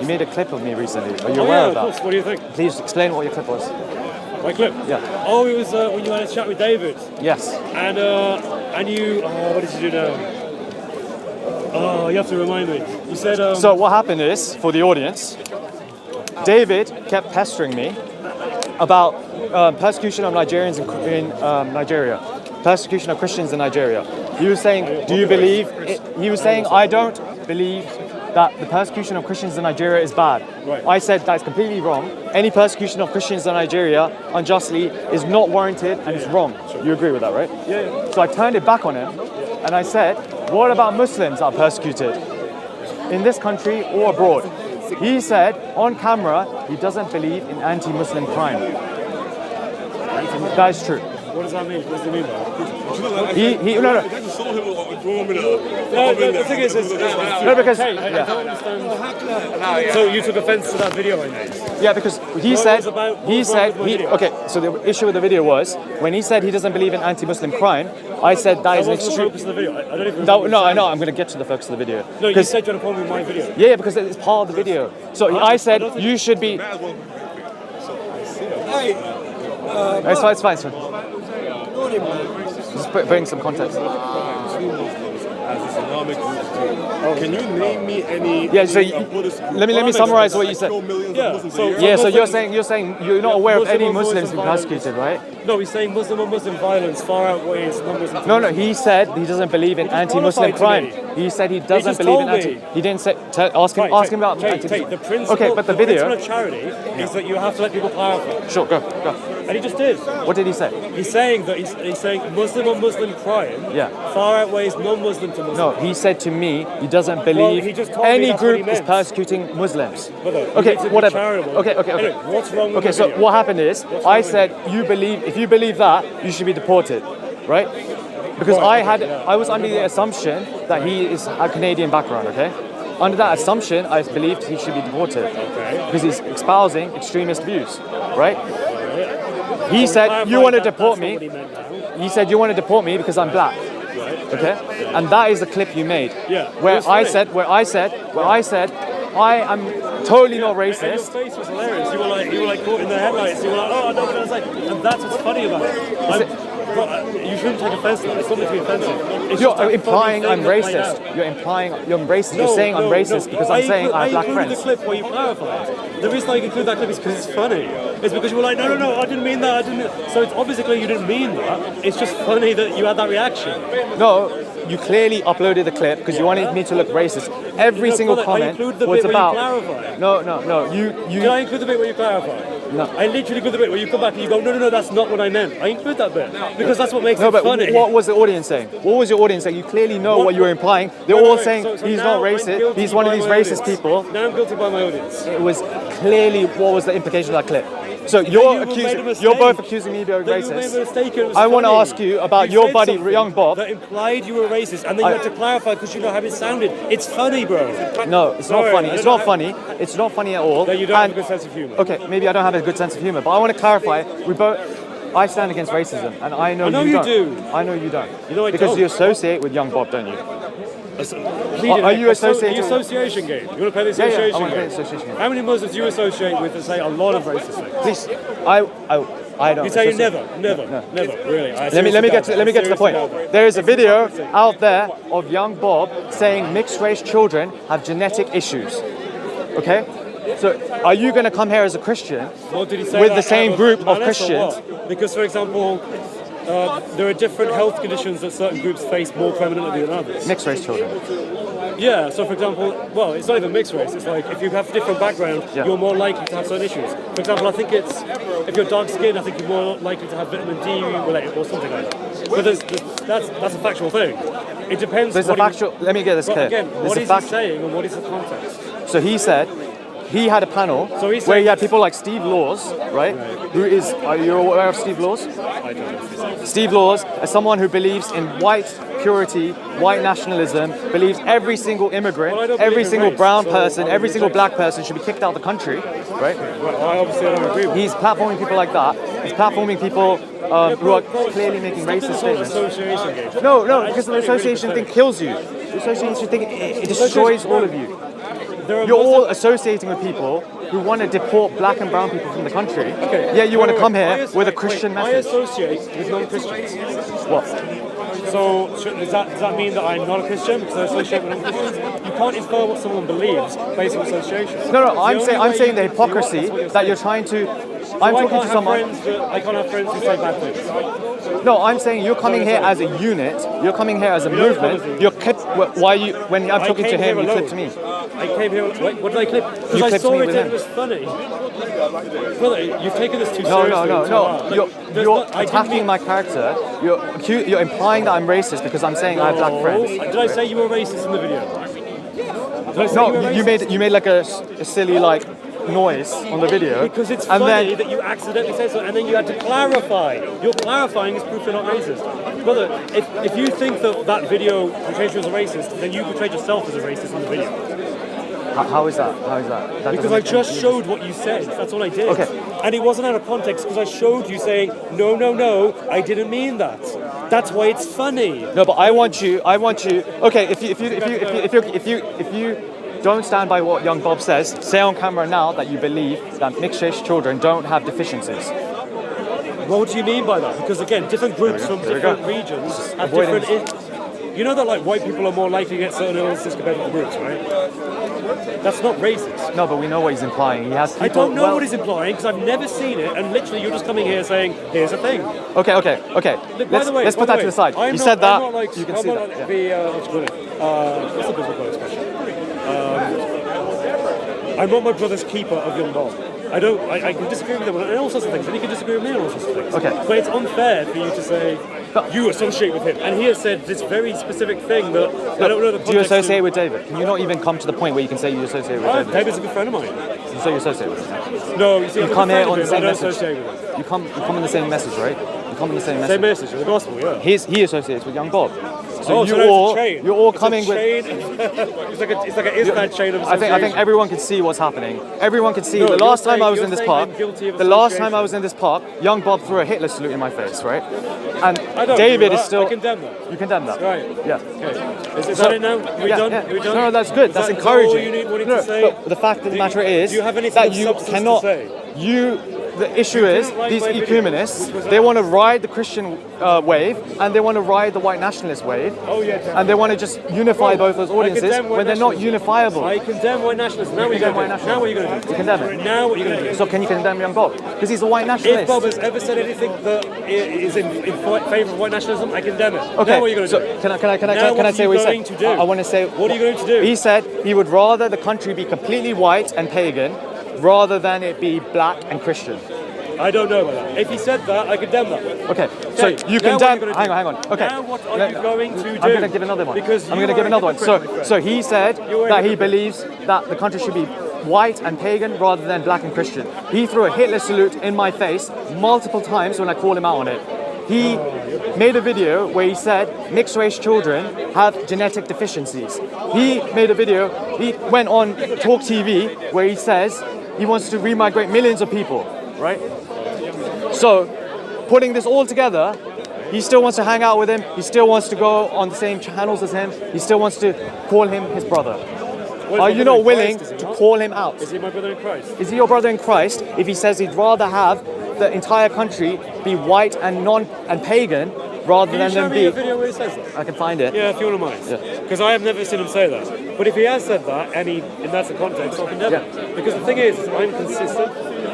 You made a clip of me recently. Are you aware of that? Of course. What do you think? Please explain what your clip was. My clip? Yeah. Oh, it was when you had a chat with David. Yes. And you... Oh, what did you do now? Oh, you have to remind me. You said... So what happened is, for the audience, David kept pestering me about persecution of Nigerians in Nigeria. Persecution of Christians in Nigeria. He was saying, do you believe... He was saying, I don't believe that the persecution of Christians in Nigeria is bad. Right. I said that's completely wrong. Any persecution of Christians in Nigeria unjustly is not warranted and it's wrong. You agree with that, right? Yeah. So I turned it back on him and I said, what about Muslims that are persecuted in this country or abroad? He said on camera he doesn't believe in anti-Muslim crime. That is true. What does that mean? What does it mean by that? No. The thing is, No, because I don't understand. So you took offence to that video I made? Yeah, because okay, so the issue with the video was when he said he doesn't believe in anti-Muslim crime, I said that is an extreme. The focus of the video. I don't even No, I know. I'm going to get to the focus of the video. No, you said you're going to call me my video. Yeah, because it's part of the video. So I said you should be. It's fine. Just bring some context. Can you name me any? Yeah, so let me summarize what you said. So you're saying you're not aware of any Muslims being persecuted, right? No, he's saying Muslim on Muslim violence far outweighs non-Muslim. No, he said he doesn't believe in anti-Muslim crime. He said he doesn't believe in anti. He didn't say. Ask him about anti-Muslim. The principle. Okay, but the video. principle of charity is that you have to let people clarify. Sure, go. And he just did. What did he say? He's saying that he's saying Muslim on Muslim crime far outweighs non-Muslim to Muslim. No, he said to me he doesn't believe he just told me any that's what he group is meant. persecuting Muslims. Okay, whatever. Okay. Anyway, what's wrong with Okay, the so video? what happened is I said if you believe that, you should be deported, right? Because I was under the assumption that he is a Canadian background, okay? Under that assumption, I believed he should be deported because he's espousing extremist views, right? He said, you want to deport me? He said, you want to deport me because I'm black. Okay? And that is the clip you made. Yeah. Where I said, I am totally not And your racist. face was hilarious. You were like caught in the headlights. You were like, oh no, but I was like, and that's what's funny about it. You shouldn't take offense to that. It's not meant to be offensive. It's You're just a implying funny I'm thing that played racist. out. You're racist. You're saying I'm racist because I'm saying I have black included friends. the clip where you clarified. The reason I include that clip is because it's funny. It's because you were like, no, I didn't mean that. So it's obviously you didn't mean that. It's just funny that you had that reaction. No, you clearly uploaded the clip because you wanted me to look racist. Every single comment was about. No. Did I include the bit where you clarify? No. I literally include the bit where you come back and you go, no, that's not what I meant. I include that bit because that's what makes No, it but funny. what was the audience saying? What was your audience saying? You clearly know what you were implying. They're all saying he's not racist. He's one of these racist people. Now I'm guilty by my audience. It was clearly what was the implication of that clip. So you're both accusing me of being racist. I want to ask you about your buddy, young Bob. That implied you were racist, and then you had to clarify because you know how it sounded. It's funny, bro. No, it's not funny. It's not funny. It's not funny at all. That you don't have a good sense of humor. Okay, maybe I don't have a good sense of humor, but I want to clarify. I stand against racism, and I know you don't. do. I know you don't. You know I because don't. you associate with young Bob, don't you? Are you associated? Are you association game? You want to play the association I want to play game? the association game. How many Muslims do you associate with that say a lot of racist things? Please, I don't. You say associate. never, really. Let me get to the point. There is a video out there of young Bob saying mixed race children have genetic issues. Okay? So are you going to come here as a Christian Well, did he say with that the same out group of malice or Christians? what? Because, for example, there are different health conditions that certain groups face more prominently than others. Mixed race children. Yeah, so for example, well, it's not even mixed race. It's like if you have different background, you're more likely to have certain issues. For example, I think it's if you're dark skinned, I think you're more likely to have vitamin D related or something like that. But that's a factual thing. It depends. There's a factual. Let me get this clear. Again, what is he saying and what is the context? So he said he had a panel where he had people like Steve Laws, right? Who is? Are you aware of Steve Laws? I don't know. Steve Laws is someone who believes in white purity, white nationalism, believes every single immigrant, every single brown person, every single black person should be kicked out of the country, right? Well, I obviously don't agree with He's platforming people like that. He's platforming people who are clearly making racist statements. No, because the association thing kills you. The association thing, it destroys all of you. you're all associating with people who want to deport black and brown people from the country. Okay. Yeah, you want to come here with a Christian message. I associate with non-Christians. What? So does that mean that I'm not a Christian because I associate with non-Christians? You can't infer what someone believes based on association. No, I'm saying the hypocrisy that you're trying to. I'm talking to someone. I can't have friends who say bad things. No, I'm saying you're coming here as a unit. You're coming here as a movement. You're clipped. Why you? When I'm talking to him, you clipped me. I came here. Wait, what did I clip? Because I saw it and it was funny. Brother, you've taken this too seriously. No. You're attacking my character. You're implying that I'm racist because I'm saying I have black friends. Did I say you were racist in the video? No, you made like a silly like noise on the video. Because it's and funny then, that you accidentally said so, and then you had to clarify. Your clarifying is proof you're not racist. Brother, if you think that video portrayed you as a racist, then you portrayed yourself as a racist in the video. How is that? Because I just showed what you said. That's all I did. Okay. And it wasn't out of context because I showed you saying, no, I didn't mean that. That's why it's funny. No, but I want you. Okay, if you don't stand by what young Bob says, say on camera now that you believe that mixed-race children don't have deficiencies. What do you mean by that? Because again, different groups from different regions have different. You know that like white people are more likely to get certain illnesses compared to the groups, right? That's not racist. No, but we know what he's implying. He has people. I don't know what he's implying because I've never seen it, and literally you're just coming here saying, "Here's a thing." Okay. Let's put that to the side. You said that. You can see that. What's the biblical expression? I'm not my brother's keeper of young Bob. I can disagree with him on all sorts of things, and he can disagree with me on all sorts of things. Okay. But it's unfair for you to say you associate with him. And he has said this very specific thing that I don't know the context. Do you associate with David? Can you not even come to the point where you can say you associate with David? David's a good friend of mine. So you associate with him? No, you see, you come here on the same I don't message. associate with him. You come in the same message, right? You come in the same message. Same message, the gospel, yeah. He associates with young Bob. So you're all coming with. It's like an is-that chain of association. I think everyone can see what's happening. Everyone can see. The last time I was in this park, young Bob threw a Hitler salute in my face, right? And David is still. I condemn that. You condemn that, right? Yeah. Okay. Is that it now? Are we done? Yeah. Are we done? No, that's good. That's encouraging. Is that all you need to say? But the fact of the matter is do you have anything that of you substance cannot. to say? The issue is these ecumenists, they want to ride the Christian wave and they want to ride the white nationalist wave. Oh, yeah, and they want to just unify both those audiences when they're not unifiable. I condemn white nationalists. Now what are you going to do? Now what are you going to do? You condemn it. Now what are you going to do? So can you condemn young Bob? Because he's a white nationalist. If Bob has ever said anything that is in favour of white nationalism, I condemn it. Okay. Now what are you going to do? Can I say what he said? I want to say. What are you going to do? He said he would rather the country be completely white and pagan rather than it be black and Christian. I don't know about that. If he said that, I condemn that. Okay, so you condemn. Hang on. Okay. Now what are you going to do? I'm going to give another one. Because I'm going to give another one. So he said that he believes that the country should be white and pagan rather than black and Christian. He threw a Hitler salute in my face multiple times when I called him out on it. He made a video where he said mixed race children have genetic deficiencies. He made a video, he went on Talk TV where he says he wants to remigrate millions of people, right? So, putting this all together, he still wants to hang out with him, he still wants to go on the same channels as him, he still wants to call him his brother. Are you not willing to call him out? Is he my brother in Christ? Is he your brother in Christ if he says he'd rather have the entire country be white and pagan rather than them be... Can you show me a video where he says that? I can find it. Yeah, if you don't mind. Because I have never seen him say that. But if he has said that, and that's the context, I'll condemn it. Because the thing is, I'm consistent,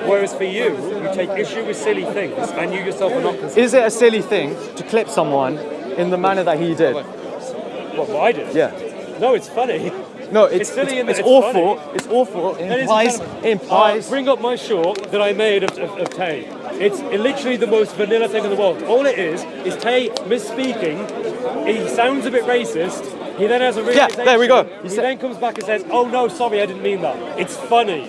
whereas for you take issue with silly things, and you yourself are not consistent. Is it a silly thing to clip someone in the manner that he did? What I did? Yeah. No, it's funny. No, it's silly and it's awful. Funny. It's awful. It implies. Bring up my short that I made of Tay. It's literally the most vanilla thing in the world. All it is Tay misspeaking. He sounds a bit racist. He then has a realization. Yeah, there we go. He then comes back and says, "Oh no, sorry, I didn't mean that." It's funny.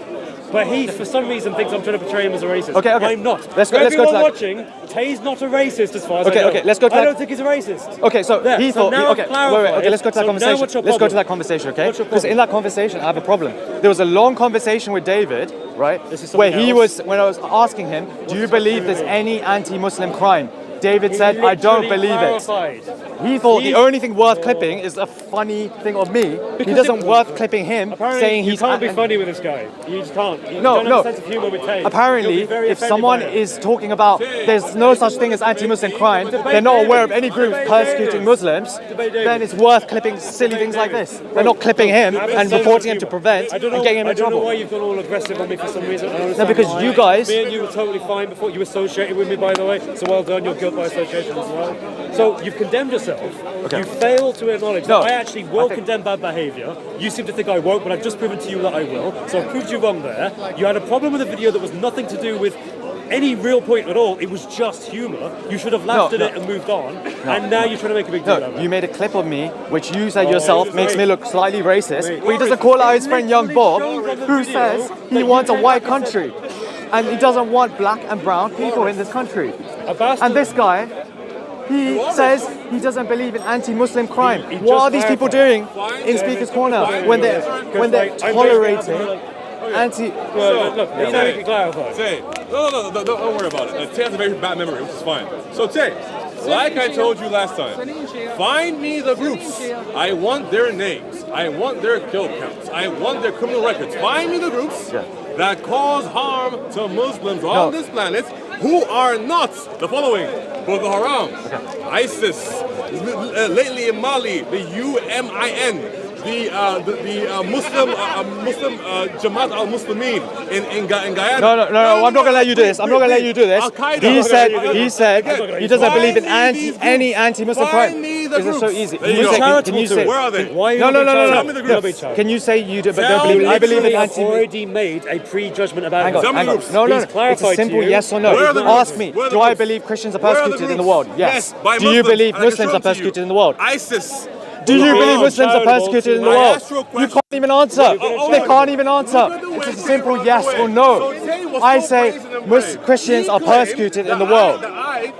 But he, for some reason, thinks I'm trying to portray him as a racist. Okay. I'm not. Let's go to everyone that. watching, Tay's not a racist as far as I know. Okay, let's go to that. I don't think he's a racist. Okay, so there. he thought... Now okay, wait, okay, let's go to that conversation. Let's go to that conversation, okay? Because in that conversation, I have a problem. There was a long conversation with David, right? When I was asking him, do you believe there's any anti-Muslim crime? David said, I don't believe it. clarified. He thought the only thing worth clipping is a funny thing of me. He doesn't worth clipping him saying you he's... can't be funny with this guy. You just can't. You No, don't no. have a sense of humour with tape. Apparently, You'll be very if offended someone by it. is talking about there's no such thing as anti-Muslim crime, they're not aware of any group persecuting Muslims, then it's worth clipping silly things like this. They're not clipping him and reporting him to prevent and getting him in I don't know trouble. why you've gone all aggressive on me for some reason. I don't No, understand because why. you guys... Me and you were totally fine before. You associated with me, by the way. So well done. You're guilt by association as well. So you've condemned yourself. Okay. You fail to acknowledge No, that I actually will condemn bad behaviour. You seem to think I won't, but I've just proven to you that I will. So I've proved you wrong there. You had a problem with a video that was nothing to do with any real point at all. It was just humour. You should have laughed at it and moved on. And now you're trying to make a big deal out of it. You made a clip of me, which you said yourself makes me look slightly racist, but he doesn't call out his friend Young Bob, who says he wants a white country. And he doesn't want black and brown people in this country. And this guy, he says he doesn't believe in anti-Muslim crime. What are these people doing in Speaker's Corner when they're tolerating anti... Look, you know you can clarify. Tay, no, don't worry about it. Tay has a very bad memory, which is fine. So Tay, like I told you last time, find me the groups. I want their names. I want their kill counts. I want their criminal records. Find me the groups that cause harm to Muslims on this planet who are not the following: Boko Haram, ISIS, lately in Mali, the UMIN. The Muslim Jamaat al-Muslimin in Guyana. No, I'm not gonna let you do this. I'm not gonna let you do this. He said he doesn't believe in any anti-Muslim crime. Is it so easy? Can you say? Where are they? No. Can you say you do? But I believe in anti. Already made a prejudgment about it. Hang on. No. It's a simple yes or no. Ask me. Do I believe Christians are persecuted in the world? Yes. Do you believe Muslims are persecuted in the world? ISIS. Do you believe Muslims are persecuted in the world? You can't even answer. They can't even answer. It's a simple yes or no. I say Christians are persecuted in the world.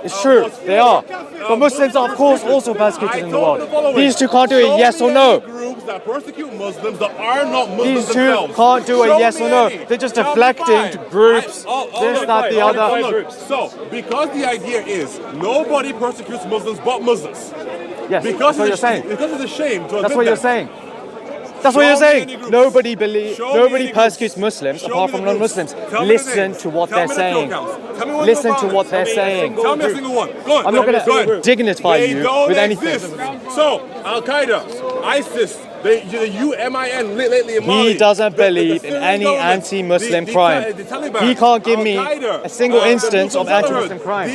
It's true, they are. But Muslims are, of course, also persecuted in the world. These two can't do a yes or no. Groups that persecute Muslims that are not Muslims These two themselves. can't do a yes or no. They're just deflecting to groups, this, that, the other. So, because the idea is nobody persecutes Muslims but Muslims. Yes, Because that's what you're saying. Because it's a shame to That's what you're saying. That's what you're saying. Nobody persecutes Muslims apart from non-Muslims. Listen to what they're saying. Listen to what they're saying. Tell me a single one. Go on. I'm not going to dignify you with anything. So, Al-Qaeda, ISIS, the UMIN lately in Mali. He doesn't believe in any anti-Muslim crime. He can't give me a single instance of anti-Muslim crime.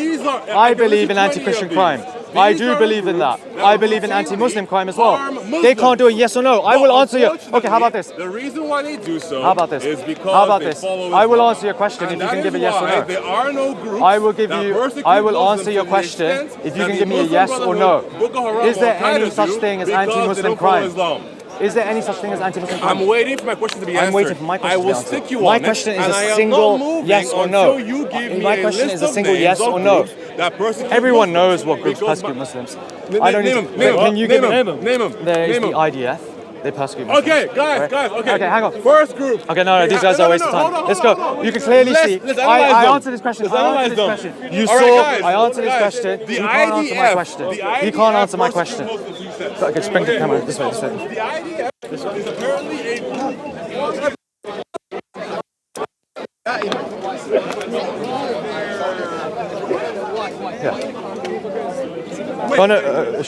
I believe in anti-Christian crime. I do believe in that. I believe in anti-Muslim crime as well. They can't do a yes or no. I will answer you. Okay, how about this? The reason why they do so How about this? is because How about they this? follow I will Islam. answer your question if And you can that give a is yes or why no. there are no groups I will give that you. persecute I will Muslims answer your to the question extent if you that can the give me a Muslim yes or no. Brotherhood, Boko Haram, Is there any Al-Qaeda such do thing as because they anti-Muslim don't follow crime? Islam. Is there any such thing as anti-Muslim crime? I'm waiting for my question to be answered. I'm waiting for my question I to be will answered. stick you My on question it, is and a I am single not moving yes or no. until you give me My a question list is a of single names yes of or no. groups that persecute Everyone knows Muslims. what groups Because persecute Muslims. Name I don't need him, to. name him, Can you give name him, me? name him, There is name the him. IDF. They persecute Muslims. Okay, guys, right? okay. Okay, hang on. First group. Okay, no, these guys are wasting time. Let's go. You can clearly see. Let's I analyze them. answered this question. Let's I analyze answered them. this question. You All right, saw. guys, I answered this guys, question. the You can't answer my IDF, question. the You can't IDF answer my persecute question. Muslims, you said. Okay, just bring the camera this way. The IDF is apparently a group. Yeah. Oh, no,